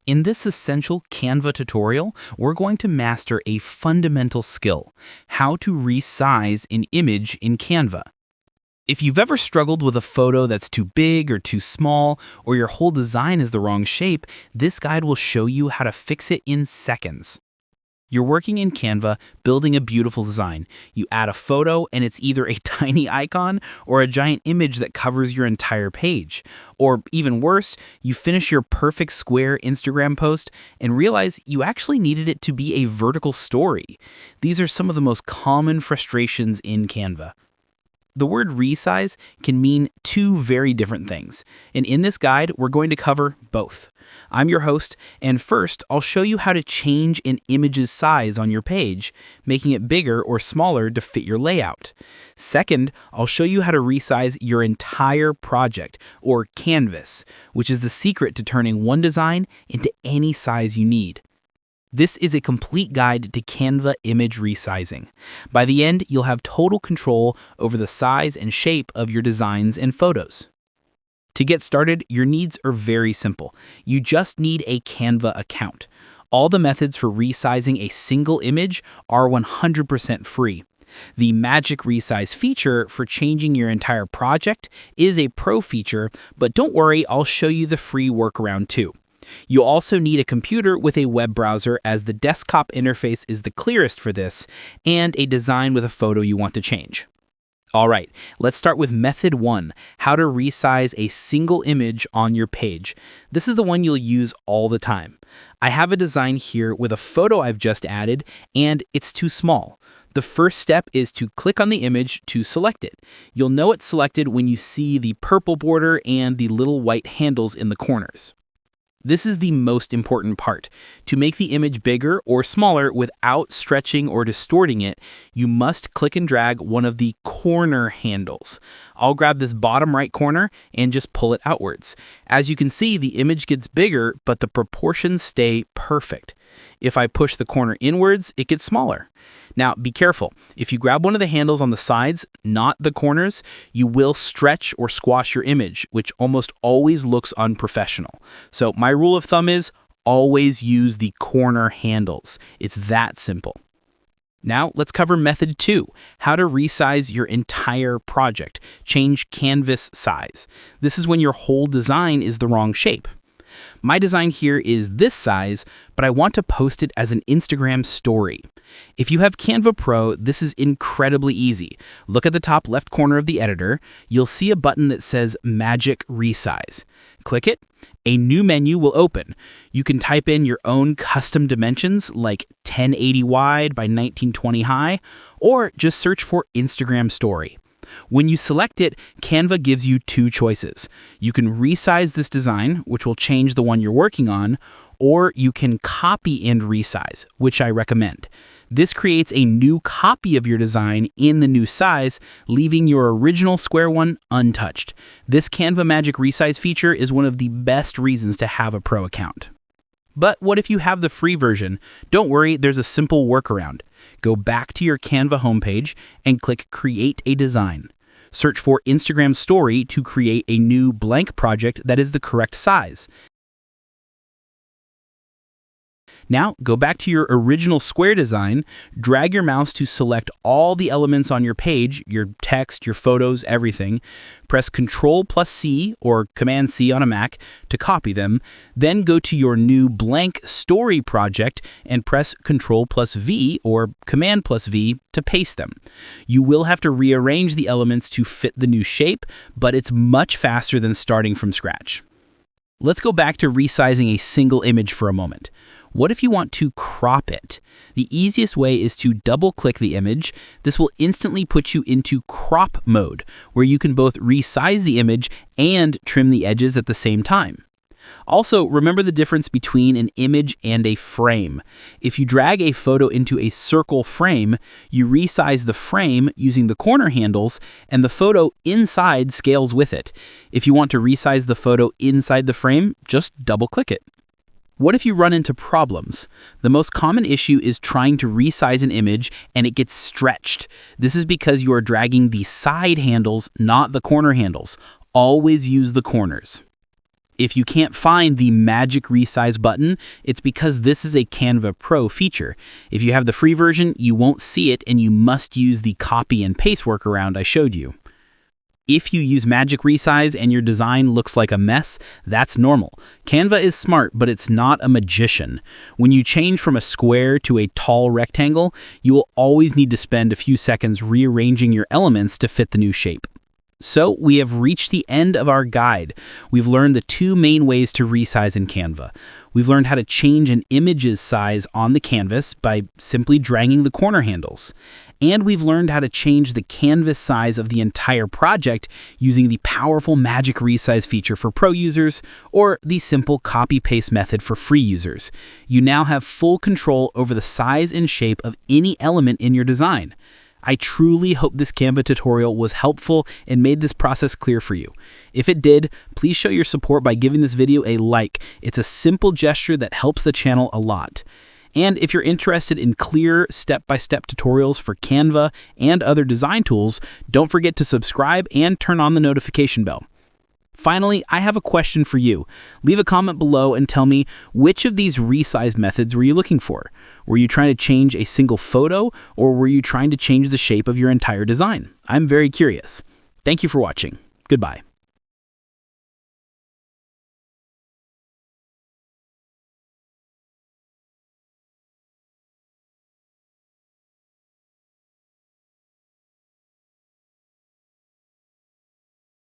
In this essential Canva tutorial, we're going to master a fundamental skill: how to resize an image in Canva. If you've ever struggled with a photo that's too big or too small, or your whole design is the wrong shape, this guide will show you how to fix it in seconds. You're working in Canva, building a beautiful design. You add a photo, and it's either a tiny icon or a giant image that covers your entire page. Or even worse, you finish your perfect square Instagram post and realize you actually needed it to be a vertical story. These are some of the most common frustrations in Canva. The word resize can mean two very different things, and in this guide, we're going to cover both. I'm your host, and first, I'll show you how to change an image's size on your page, making it bigger or smaller to fit your layout. Second, I'll show you how to resize your entire project, or canvas, which is the secret to turning one design into any size you need. This is a complete guide to Canva image resizing. By the end, you'll have total control over the size and shape of your designs and photos. To get started, your needs are very simple. You just need a Canva account. All the methods for resizing a single image are 100% free. The Magic Resize feature for changing your entire project is a pro feature, but don't worry, I'll show you the free workaround too. You'll also need a computer with a web browser, as the desktop interface is the clearest for this, and a design with a photo you want to change. All right, let's start with method 1, how to resize a single image on your page. This is the one you'll use all the time. I have a design here with a photo I've just added, and it's too small. The first step is to click on the image to select it. You'll know it's selected when you see the purple border and the little white handles in the corners. This is the most important part. To make the image bigger or smaller without stretching or distorting it, you must click and drag one of the corner handles. I'll grab this bottom right corner and just pull it outwards. As you can see, the image gets bigger, but the proportions stay perfect. If I push the corner inwards, it gets smaller. Now, be careful. If you grab one of the handles on the sides, not the corners, you will stretch or squash your image, which almost always looks unprofessional. So my rule of thumb is always use the corner handles. It's that simple. Now, let's cover method 2, how to resize your entire project. Change canvas size. This is when your whole design is the wrong shape. My design here is this size, but I want to post it as an Instagram story. If you have Canva Pro, this is incredibly easy. Look at the top left corner of the editor. You'll see a button that says Magic Resize. Click it. A new menu will open. You can type in your own custom dimensions like 1080 wide by 1920 high, or just search for Instagram story. When you select it, Canva gives you two choices. You can resize this design, which will change the one you're working on, or you can copy and resize, which I recommend. This creates a new copy of your design in the new size, leaving your original square one untouched. This Canva Magic Resize feature is one of the best reasons to have a pro account. But what if you have the free version? Don't worry, there's a simple workaround. Go back to your Canva homepage and click Create a Design. Search for Instagram Story to create a new blank project that is the correct size. Now, go back to your original square design, drag your mouse to select all the elements on your page, your text, your photos, everything. Press Ctrl+C or Command-C on a Mac to copy them. Then go to your new blank story project and press Ctrl+V or Command+V to paste them. You will have to rearrange the elements to fit the new shape, but it's much faster than starting from scratch. Let's go back to resizing a single image for a moment. What if you want to crop it? The easiest way is to double-click the image. This will instantly put you into crop mode, where you can both resize the image and trim the edges at the same time. Also, remember the difference between an image and a frame. If you drag a photo into a circle frame, you resize the frame using the corner handles, and the photo inside scales with it. If you want to resize the photo inside the frame, just double-click it. What if you run into problems? The most common issue is trying to resize an image and it gets stretched. This is because you are dragging the side handles, not the corner handles. Always use the corners. If you can't find the Magic Resize button, it's because this is a Canva Pro feature. If you have the free version, you won't see it and you must use the copy and paste workaround I showed you. If you use Magic Resize and your design looks like a mess, that's normal. Canva is smart, but it's not a magician. When you change from a square to a tall rectangle, you will always need to spend a few seconds rearranging your elements to fit the new shape. So we have reached the end of our guide. We've learned the two main ways to resize in Canva. We've learned how to change an image's size on the canvas by simply dragging the corner handles. And we've learned how to change the canvas size of the entire project using the powerful Magic Resize feature for pro users or the simple copy-paste method for free users. You now have full control over the size and shape of any element in your design. I truly hope this Canva tutorial was helpful and made this process clear for you. If it did, please show your support by giving this video a like. It's a simple gesture that helps the channel a lot. And if you're interested in clear step-by-step tutorials for Canva and other design tools, don't forget to subscribe and turn on the notification bell. Finally, I have a question for you. Leave a comment below and tell me which of these resize methods were you looking for? Were you trying to change a single photo or were you trying to change the shape of your entire design? I'm very curious. Thank you for watching. Goodbye.